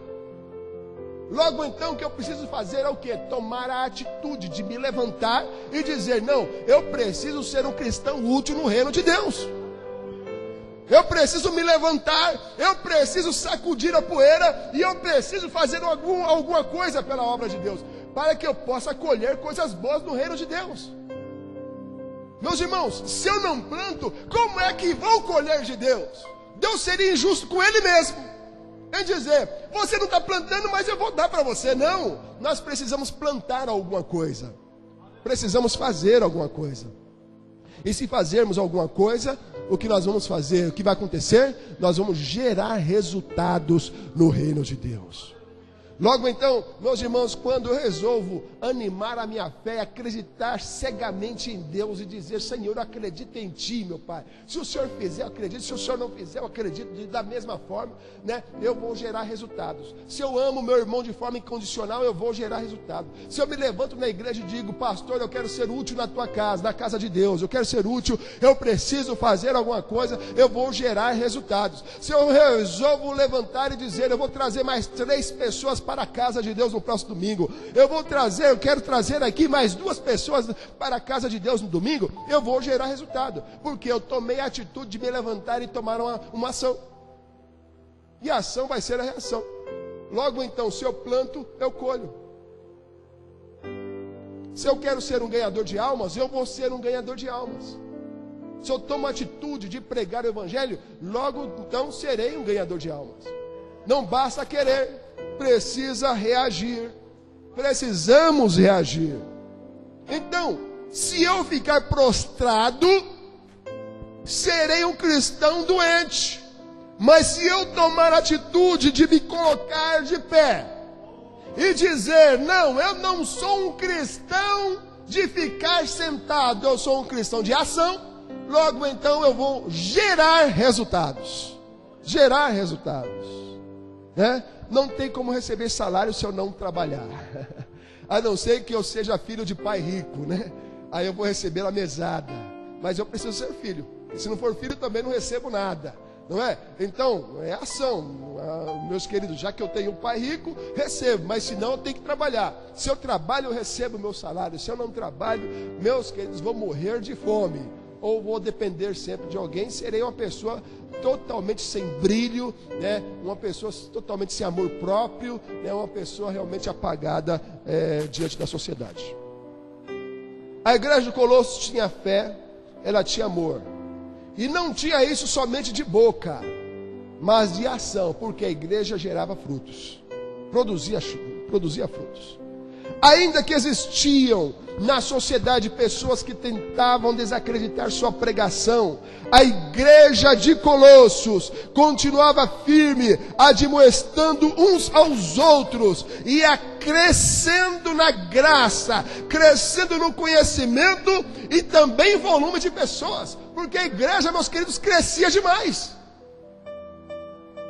Logo então o que eu preciso fazer é o quê? Tomar a atitude de me levantar e dizer, não, eu preciso ser um cristão útil no reino de Deus. Eu preciso me levantar, eu preciso sacudir a poeira e eu preciso fazer alguma coisa pela obra de Deus, para que eu possa colher coisas boas no reino de Deus. Meus irmãos, se eu não planto, como é que vou colher de Deus? Deus seria injusto com Ele mesmo, em dizer, você não está plantando, mas eu vou dar para você. Não, nós precisamos plantar alguma coisa, precisamos fazer alguma coisa. E se fazermos alguma coisa, o que nós vamos fazer? O que vai acontecer? Nós vamos gerar resultados no reino de Deus. Logo então, meus irmãos, quando eu resolvo animar a minha fé, acreditar cegamente em Deus e dizer, Senhor, eu acredito em Ti, meu Pai. Se o Senhor fizer, eu acredito. Se o Senhor não fizer, eu acredito. Da mesma forma, eu vou gerar resultados. Se eu amo meu irmão de forma incondicional, eu vou gerar resultados. Se eu me levanto na igreja e digo, pastor, eu quero ser útil na tua casa, na casa de Deus. Eu quero ser útil, eu preciso fazer alguma coisa, eu vou gerar resultados. Se eu resolvo levantar e dizer, eu vou trazer mais 3 pessoas para a casa de Deus no próximo domingo. Eu quero trazer aqui mais 2 pessoas para a casa de Deus no domingo. Eu vou gerar resultado, porque eu tomei a atitude de me levantar e tomar uma ação. E a ação vai ser a reação. Logo então, se eu planto, eu colho. Se eu quero ser um ganhador de almas, eu vou ser um ganhador de almas. Se eu tomo a atitude de pregar o evangelho, logo então serei um ganhador de almas. Não basta querer, precisa reagir. Precisamos reagir. Então, se eu ficar prostrado, serei um cristão doente. Mas se eu tomar a atitude de me colocar de pé e dizer, não, eu não sou um cristão de ficar sentado, eu sou um cristão de ação, logo então eu vou gerar resultados. Gerar resultados, né? Não tem como receber salário se eu não trabalhar, a não ser que eu seja filho de pai rico, né? Aí eu vou receber a mesada, mas eu preciso ser filho, e se não for filho também não recebo nada, não é? Então, é ação, meus queridos, já que eu tenho um pai rico, recebo, mas se não eu tenho que trabalhar. Se eu trabalho eu recebo o meu salário, se eu não trabalho, meus queridos, vou morrer de fome, ou vou depender sempre de alguém, serei uma pessoa totalmente sem brilho, né? Uma pessoa totalmente sem amor próprio, né? Uma pessoa realmente apagada diante da sociedade. A igreja de Colossos tinha fé, ela tinha amor, e não tinha isso somente de boca, mas de ação, porque a igreja gerava frutos, produzia frutos. Ainda que existiam na sociedade pessoas que tentavam desacreditar sua pregação, a igreja de Colossos continuava firme, admoestando uns aos outros, e ia crescendo na graça, crescendo no conhecimento e também em volume de pessoas, porque a igreja, meus queridos, crescia demais.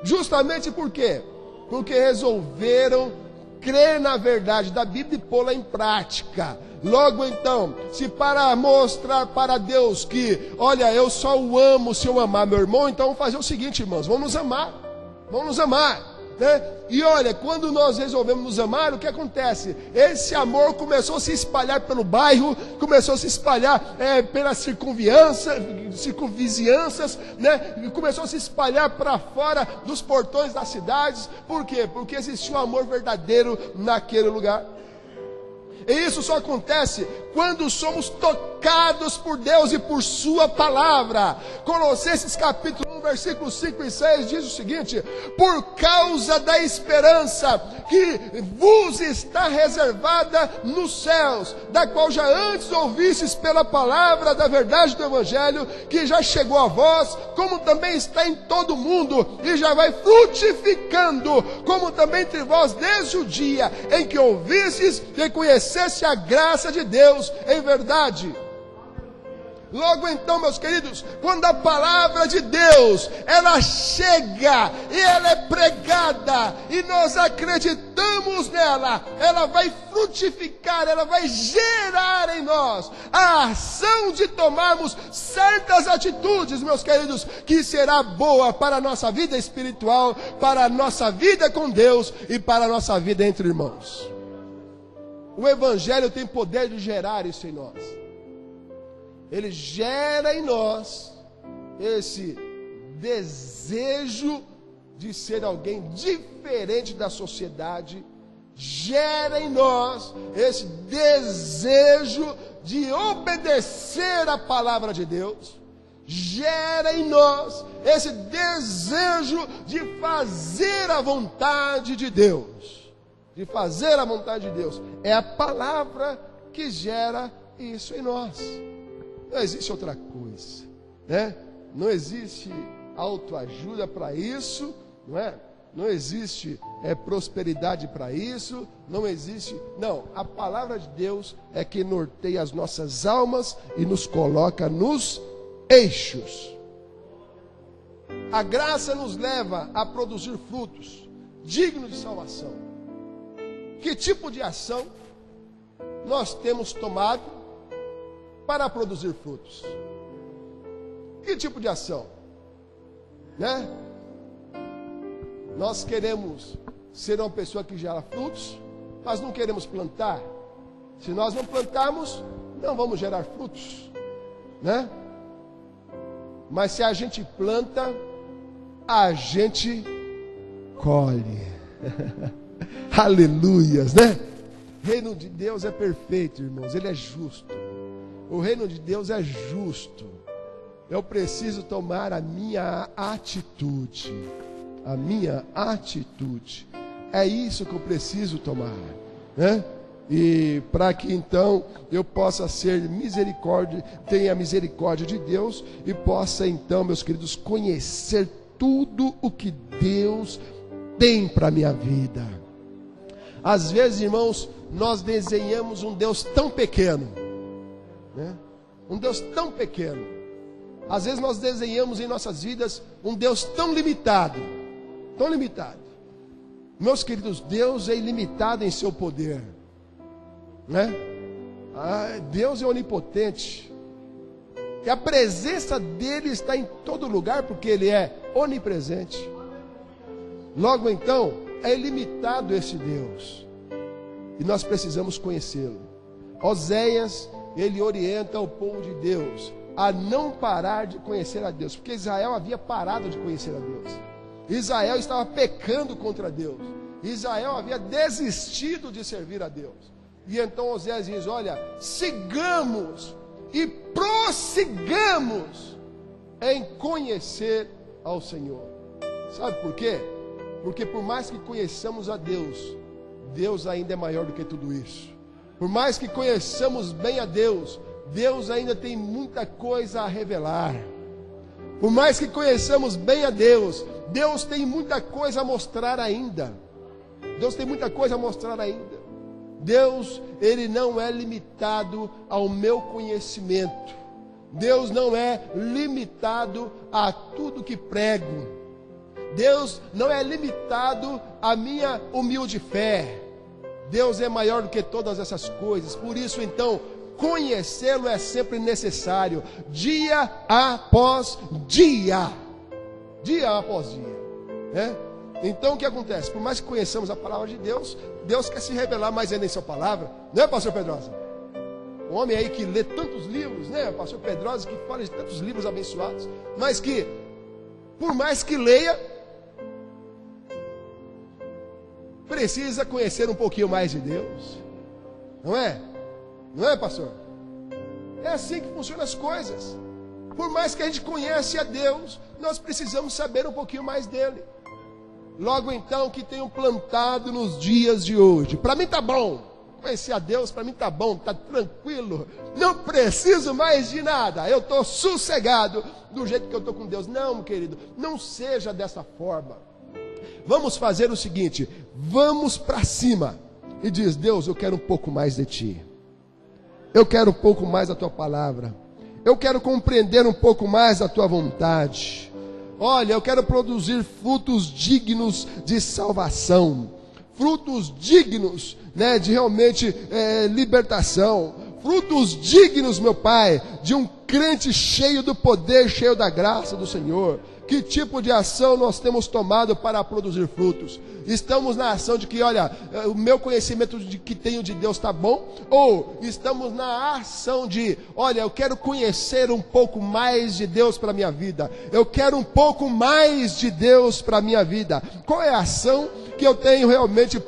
Justamente por quê? Porque resolveram crer na verdade da Bíblia e pô-la em prática. Logo então, se para mostrar para Deus que, olha, eu só o amo se eu amar meu irmão, então vamos fazer o seguinte, irmãos, vamos nos amar, né? E olha, quando nós resolvemos nos amar, o que acontece? Esse amor começou a se espalhar pelo bairro, começou a se espalhar pelas circunvizinhanças, né? E começou a se espalhar para fora dos portões das cidades. Por quê? Porque existia um amor verdadeiro naquele lugar. E isso só acontece quando somos tocados por Deus e por sua palavra. Colossenses capítulo 1, versículos 5 e 6 diz o seguinte: por causa da esperança que vos está reservada nos céus, da qual já antes ouvistes pela palavra da verdade do evangelho, que já chegou a vós, como também está em todo o mundo, e já vai frutificando, como também entre vós desde o dia em que ouvistes e conhecesse a graça de Deus em verdade. Logo então, meus queridos, quando a palavra de Deus, ela chega e ela é pregada e nós acreditamos nela, ela vai frutificar, ela vai gerar em nós a ação de tomarmos certas atitudes, meus queridos, que será boa para a nossa vida espiritual, para a nossa vida com Deus e para a nossa vida entre irmãos. O evangelho tem poder de gerar isso em nós. Ele gera em nós esse desejo de ser alguém diferente da sociedade, gera em nós esse desejo de obedecer a palavra de Deus, gera em nós esse desejo de fazer a vontade de Deus. De fazer a vontade de Deus. É a palavra que gera isso em nós. Não existe outra coisa, né? Não existe autoajuda para isso, não é? Não existe prosperidade para isso, não existe. Não, a palavra de Deus é que norteia as nossas almas e nos coloca nos eixos. A graça nos leva a produzir frutos dignos de salvação. Que tipo de ação nós temos tomado para produzir frutos? Que tipo de ação? Né? Nós queremos ser uma pessoa que gera frutos, mas não queremos plantar. Se nós não plantarmos, não vamos gerar frutos, né? Mas se a gente planta, a gente colhe. Aleluias, né? O reino de Deus é perfeito, irmãos. Ele é justo. O reino de Deus é justo. Eu preciso tomar a minha atitude. A minha atitude. É isso que eu preciso tomar, né? E para que então eu possa ser misericórdia, tenha a misericórdia de Deus e possa então, meus queridos, conhecer tudo o que Deus tem para a minha vida. Às vezes, irmãos, nós desenhamos um Deus tão pequeno, né? Um Deus tão pequeno. Às vezes nós desenhamos em nossas vidas um Deus tão limitado, tão limitado. Meus queridos, Deus é ilimitado em seu poder, né? Deus é onipotente. E a presença dele está em todo lugar, porque ele é onipresente. Logo então, é ilimitado esse Deus. E nós precisamos conhecê-lo. Oséias, ele orienta o povo de Deus a não parar de conhecer a Deus, porque Israel havia parado de conhecer a Deus. Israel estava pecando contra Deus. Israel havia desistido de servir a Deus. E então Oséias diz: olha, sigamos e prossigamos em conhecer ao Senhor. Sabe por quê? Porque por mais que conheçamos a Deus, Deus ainda é maior do que tudo isso. Por mais que conheçamos bem a Deus, Deus ainda tem muita coisa a revelar. Por mais que conheçamos bem a Deus, Deus tem muita coisa a mostrar ainda. Deus tem muita coisa a mostrar ainda. Deus, ele não é limitado ao meu conhecimento. Deus não é limitado a tudo que prego. Deus não é limitado à minha humilde fé. Deus é maior do que todas essas coisas. Por isso, então, conhecê-lo é sempre necessário, dia após dia. Dia após dia, né? Então o que acontece? Por mais que conheçamos a palavra de Deus, Deus quer se revelar mais ainda em sua palavra, não é, pastor Pedrosa? Um homem aí que lê tantos livros, né, pastor Pedrosa, que fala de tantos livros abençoados, mas que, por mais que leia, precisa conhecer um pouquinho mais de Deus, não é? Não é, pastor? É assim que funcionam as coisas. Por mais que a gente conheça a Deus, nós precisamos saber um pouquinho mais dele. Logo então, que tenham plantado nos dias de hoje. Para mim tá bom. Conhecer a Deus, para mim tá bom, tá tranquilo. Não preciso mais de nada. Eu estou sossegado do jeito que eu estou com Deus. Não, meu querido, não seja dessa forma. Vamos fazer o seguinte: vamos para cima. E diz: Deus, eu quero um pouco mais de ti. Eu quero um pouco mais da tua palavra. Eu quero compreender um pouco mais da tua vontade. Olha, eu quero produzir frutos dignos de salvação. Frutos dignos, né, de realmente libertação. Frutos dignos, meu Pai, de um crente cheio do poder, cheio da graça do Senhor. Que tipo de ação nós temos tomado para produzir frutos? Estamos na ação de que, olha, o meu conhecimento de que tenho de Deus está bom? Ou estamos na ação de, olha, eu quero conhecer um pouco mais de Deus para a minha vida. Eu quero um pouco mais de Deus para a minha vida. Qual é a ação que eu tenho realmente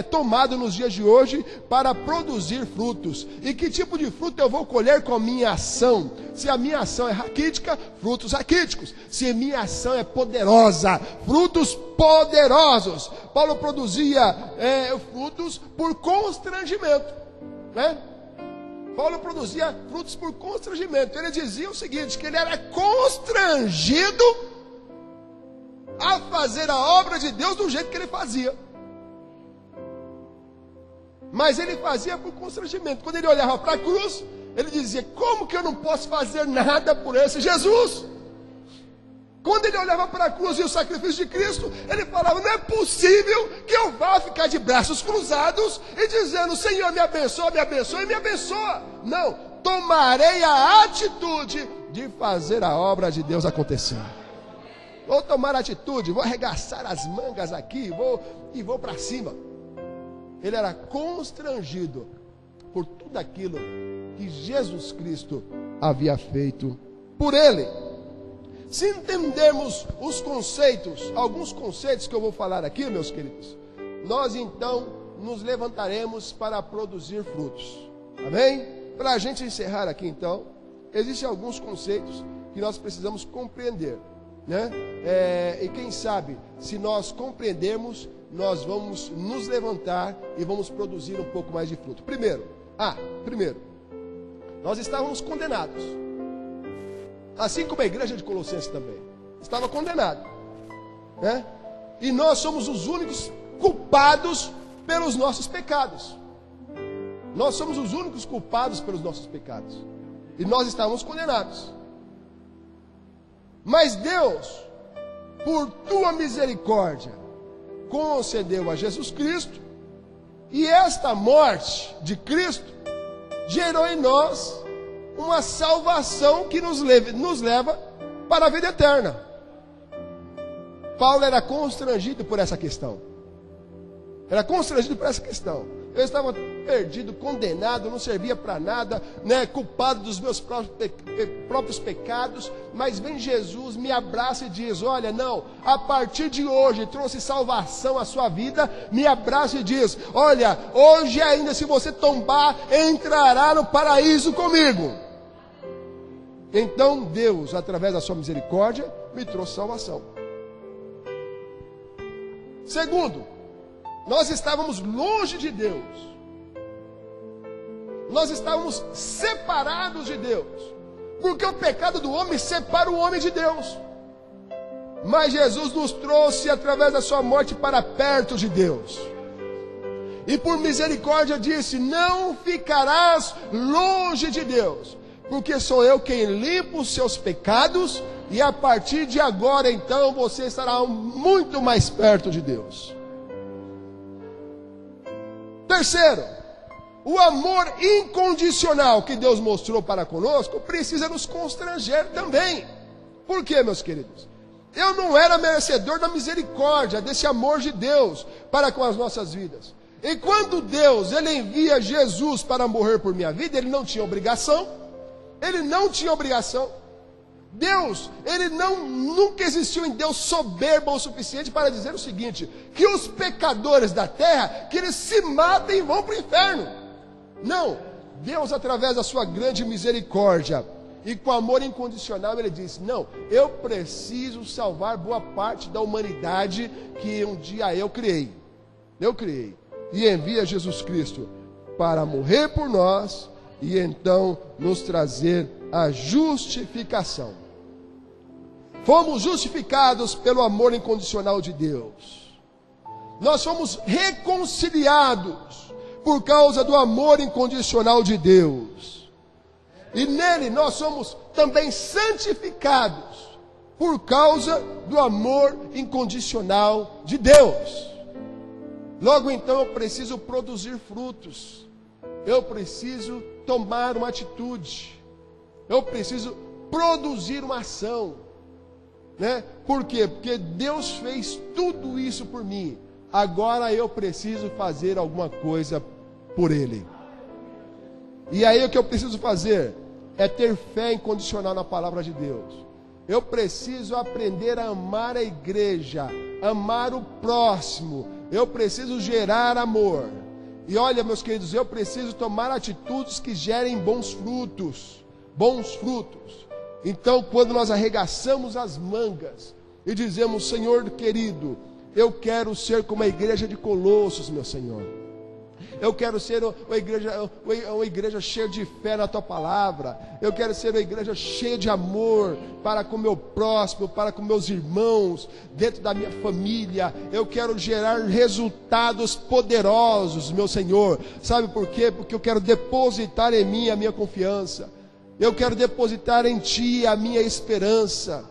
tomado nos dias de hoje para produzir frutos? E que tipo de fruto eu vou colher com a minha ação? Se a minha ação é raquítica, frutos raquíticos. Se a minha ação é poderosa, frutos poderosos. Paulo produzia frutos por constrangimento, né? Paulo produzia frutos por constrangimento. Ele dizia o seguinte, que ele era constrangido a fazer a obra de Deus do jeito que ele fazia. Mas ele fazia por constrangimento. Quando ele olhava para a cruz, ele dizia: como que eu não posso fazer nada por esse Jesus? Quando ele olhava para a cruz e o sacrifício de Cristo, ele falava: não é possível que eu vá ficar de braços cruzados e dizendo: Senhor, me abençoa, me abençoa e me abençoa. Não, tomarei a atitude de fazer a obra de Deus acontecer. vou tomar atitude, vou arregaçar as mangas aqui, vou para cima. Ele era constrangido por tudo aquilo que Jesus Cristo havia feito por ele. Se entendermos os conceitos, alguns conceitos que eu vou falar aqui, meus queridos, nós então nos levantaremos para produzir frutos. Amém? Para a gente encerrar aqui então, existem alguns conceitos que nós precisamos compreender, né? E quem sabe, se nós compreendermos, nós vamos nos levantar e vamos produzir um pouco mais de fruto. Primeiro, nós estávamos condenados. Assim como a igreja de Colossenses também estava condenada, né? E nós somos os únicos culpados pelos nossos pecados. Nós somos os únicos culpados pelos nossos pecados. E nós estávamos condenados. Mas Deus, por tua misericórdia, concedeu a Jesus Cristo, e esta morte de Cristo gerou em nós uma salvação que nos leva para a vida eterna. Paulo era constrangido por essa questão. Eu estava perdido, condenado, não servia para nada, né, culpado dos meus próprios pecados. Mas vem Jesus, me abraça e diz: olha, não, a partir de hoje trouxe salvação à sua vida. Me abraça e diz: olha, hoje ainda, se você tombar, entrará no paraíso comigo. Então Deus, através da sua misericórdia, me trouxe salvação. Segundo, nós estávamos longe de Deus. Nós estávamos separados de Deus. Porque o pecado do homem separa o homem de Deus. Mas Jesus nos trouxe através da sua morte para perto de Deus. E por misericórdia disse: não ficarás longe de Deus, porque sou eu quem limpa os seus pecados, e a partir de agora então você estará muito mais perto de Deus. Terceiro, o amor incondicional que Deus mostrou para conosco precisa nos constranger também. Por quê, meus queridos? Eu não era merecedor da misericórdia, desse amor de Deus para com as nossas vidas. E quando Deus, Ele envia Jesus para morrer por minha vida, Ele não tinha obrigação. Deus, nunca existiu em Deus soberba o suficiente para dizer o seguinte: que os pecadores da terra, que eles se matem e vão para o inferno. Não, Deus, através da sua grande misericórdia e com amor incondicional, Ele disse: não, eu preciso salvar boa parte da humanidade que um dia eu criei, e envia Jesus Cristo para morrer por nós e então nos trazer a justificação. Fomos justificados pelo amor incondicional de Deus. Nós fomos reconciliados por causa do amor incondicional de Deus. E nele nós somos também santificados por causa do amor incondicional de Deus. Logo então eu preciso produzir frutos. Eu preciso tomar uma atitude. Eu preciso produzir uma ação, né? Por quê? Porque Deus fez tudo isso por mim. Agora eu preciso fazer alguma coisa por Ele. E aí o que eu preciso fazer é ter fé incondicional na palavra de Deus. Eu preciso aprender a amar a igreja, amar o próximo. Eu preciso gerar amor. E olha, meus queridos, eu preciso tomar atitudes que gerem bons frutos. Então, quando nós arregaçamos as mangas e dizemos: Senhor querido, eu quero ser como a igreja de Colossos, meu Senhor. Eu quero ser uma igreja cheia de fé na Tua palavra. Eu quero ser uma igreja cheia de amor para com o meu próximo, para com meus irmãos, dentro da minha família. Eu quero gerar resultados poderosos, meu Senhor. Sabe por quê? Porque eu quero depositar em mim a minha confiança. Eu quero depositar em Ti a minha esperança.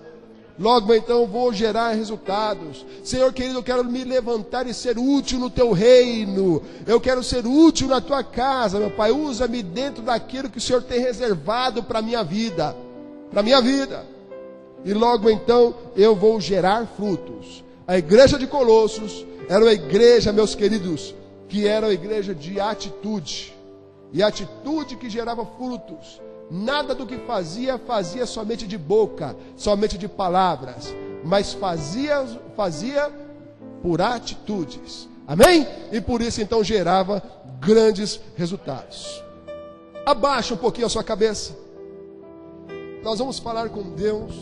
Logo então vou gerar resultados. Senhor querido, eu quero me levantar e ser útil no Teu reino. Eu quero ser útil na Tua casa, meu Pai. Usa-me dentro daquilo que o Senhor tem reservado para a minha vida. e logo então eu vou gerar frutos. A igreja de Colossos era uma igreja, meus queridos, que era uma igreja de atitude, e atitude que gerava frutos. Nada do que fazia somente de boca, somente de palavras, mas fazia por atitudes. Amém? E por isso então gerava grandes resultados. Abaixa um pouquinho a sua cabeça. Nós vamos falar com Deus.